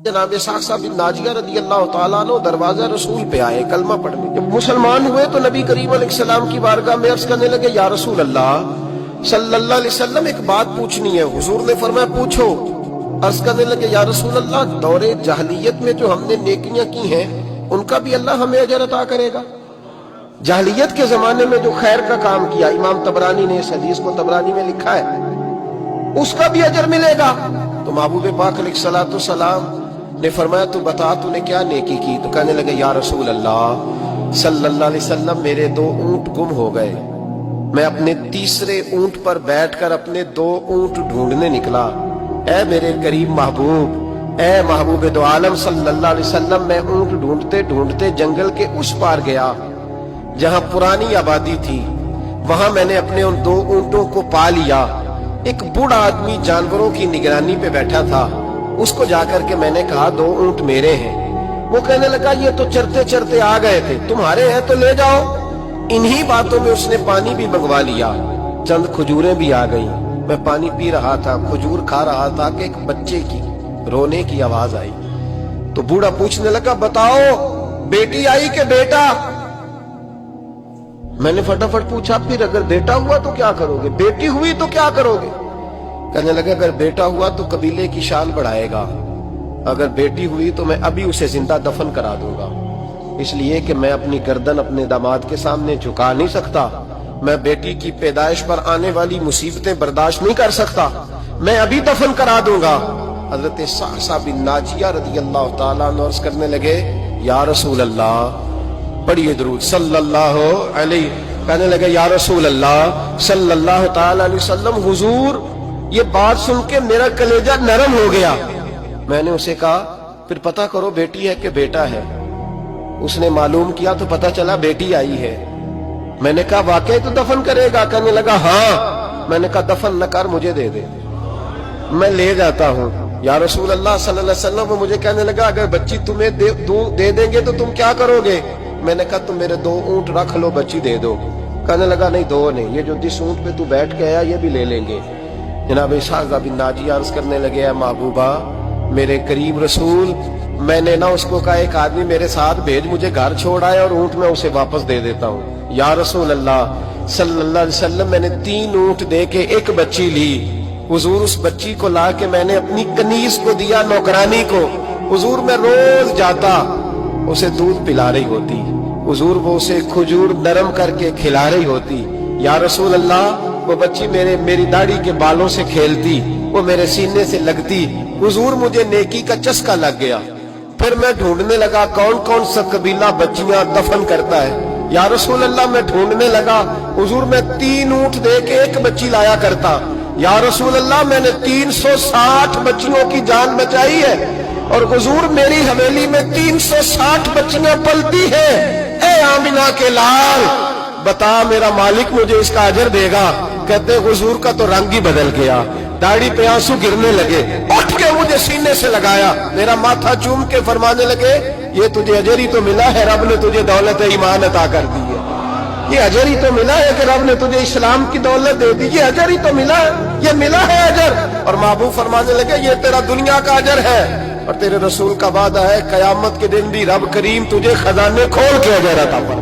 جناب ساقہ بن ناجیہ رضی اللہ تعالیٰ عنہ دروازہ رسول پہ آئے کلمہ پڑھنے. جب مسلمان ہوئے تو نبی کریم علیہ السلام کی بارگاہ میں عرض کرنے لگے یا رسول اللہ صلی اللہ علیہ وسلم ایک بات پوچھنی ہے. حضور نے فرمایا پوچھو. عرض کرنے لگے یا رسول اللہ دور جاہلیت میں جو ہم نے نیکیاں کی ہیں ان کا بھی اللہ ہمیں اجر عطا کرے گا؟ جاہلیت کے زمانے میں جو خیر کا کام کیا، امام طبرانی نے اس حدیث کو طبرانی میں لکھا ہے، اس کا بھی اجر ملے گا. تو محبوب پاک علیہ السلام نے فرمایا تو بتا تو نے کیا نیکی کی؟ تو کہنے لگے یا رسول اللہ صلی اللہ علیہ وسلم میرے 2 اونٹ گم ہو گئے. میں اپنے تیسرے اونٹ پر بیٹھ کر اپنے 2 اونٹ ڈھونڈنے نکلا. اے میرے کریم محبوب، اے محبوب دو عالم صلی اللہ علیہ وسلم، میں اونٹ ڈھونڈتے ڈھونڈتے جنگل کے اس پار گیا جہاں پرانی آبادی تھی. وہاں میں نے اپنے ان 2 اونٹوں کو پا لیا. ایک بوڑھا آدمی جانوروں کی نگرانی پہ بیٹھا تھا. اس کو جا کر کے میں نے کہا 2 اونٹ میرے ہیں. وہ کہنے لگا یہ تو چرتے چرتے آ گئے تھے، تمہارے ہیں تو لے جاؤ. انہی باتوں میں اس نے پانی بھی منگوا لیا. چند کھجوریں بھی آ گئیں. میں پانی پی رہا تھا، کھجور کھا رہا تھا کہ ایک بچے کی رونے کی آواز آئی. تو بوڑھا پوچھنے لگا بتاؤ بیٹی آئی کہ بیٹا؟ میں نے فٹافٹ پوچھا پھر اگر بیٹا ہوا تو کیا کرو گے؟ بیٹی ہوئی تو کیا کرو گے؟ کہنے لگا اگر بیٹا ہوا تو قبیلے کی شان بڑھائے گا، اگر بیٹی ہوئی تو میں ابھی اسے زندہ دفن کرا دوں گا، اس لیے کہ میں اپنی گردن اپنے داماد کے سامنے جھکا نہیں سکتا. میں بیٹی کی پیدائش پر آنے والی مصیبتیں برداشت نہیں کر سکتا، میں ابھی دفن کرا دوں گا. حضرت ساقہ بن ناجیہ رضی اللہ تعالیٰ عنہ عرض کرنے لگے یا رسول اللہ، پڑھیے درود صلی اللہ علیہ. کہنے لگے یا رسول اللہ صلی اللہ تعالیٰ علیہ وسلم، حضور یہ بات سن کے میرا کلیجہ نرم ہو گیا. میں نے اسے کہا پھر پتہ کرو بیٹی ہے کہ بیٹا ہے. اس نے معلوم کیا تو پتہ چلا بیٹی آئی ہے. میں نے کہا واقعی تو دفن کرے گا؟ کہنے لگا ہاں. میں نے کہا دفن نہ کر، مجھے دے دے، میں لے جاتا ہوں. یا رسول اللہ صلی اللہ علیہ وسلم، وہ مجھے کہنے لگا اگر بچی تمہیں دے دیں گے تو تم کیا کرو گے؟ میں نے کہا تم میرے 2 اونٹ رکھ لو، بچی دے دو. کہنے لگا نہیں 2 نہیں، یہ جو جس اونٹ پہ تو بیٹھ کے آیا یہ بھی لے لیں گے. جناب ساقہ بن ناجیہ عرض کرنے لگے اے محبوبہ میرے کریم رسول، میں نے نہ اس کو کہا ایک آدمی میرے ساتھ بھیج، مجھے گھر چھوڑ آئے اور اونٹ میں اسے واپس دے دیتا ہوں. یا رسول اللہ صلی اللہ علیہ وسلم میں نے 3 اونٹ دے کے ایک بچی لی. حضور اس بچی کو لا کے میں نے اپنی کنیز کو دیا، نوکرانی کو. حضور میں روز جاتا، اسے دودھ پلا رہی ہوتی. حضور وہ اسے کھجور نرم کر کے کھلا رہی ہوتی. یا رسول اللہ وہ بچی میری داڑھی کے بالوں سے کھیلتی، وہ میرے سینے سے لگتی. حضور مجھے نیکی کا چسکا لگ گیا. پھر میں ڈھونڈنے لگا کون کون سا قبیلہ بچیاں دفن کرتا ہے. یا رسول اللہ میں ڈھونڈنے لگا. حضور میں 3 اونٹ دے کے ایک بچی لایا کرتا. یا رسول اللہ میں نے 360 بچیوں کی جان بچائی ہے، اور حضور میری حویلی میں 360 بچیاں پلتی ہیں. اے آمنہ کے لال بتا میرا مالک مجھے اس کا اجر دے گا؟ کہتے حضور کا تو رنگ ہی بدل گیا، داڑھی پہ آنسو گرنے لگے، اٹھ کے مجھے سینے سے لگایا، میرا ماتھا چوم کے فرمانے لگے یہ تجھے اجر ہی تو ملا ہے، رب نے تجھے دولت ایمان عطا کر دی ہے. یہ اجر ہی تو ملا ہے کہ رب نے تجھے اسلام کی دولت دے دی. یہ اجر ہی تو ملا ہے، یہ ملا ہے اجر. اور محبوب فرمانے لگے یہ تیرا دنیا کا اجر ہے، اور تیرے رسول کا وعدہ ہے قیامت کے دن بھی رب کریم تجھے خزانے کھول کے اجر عطا فرمائے.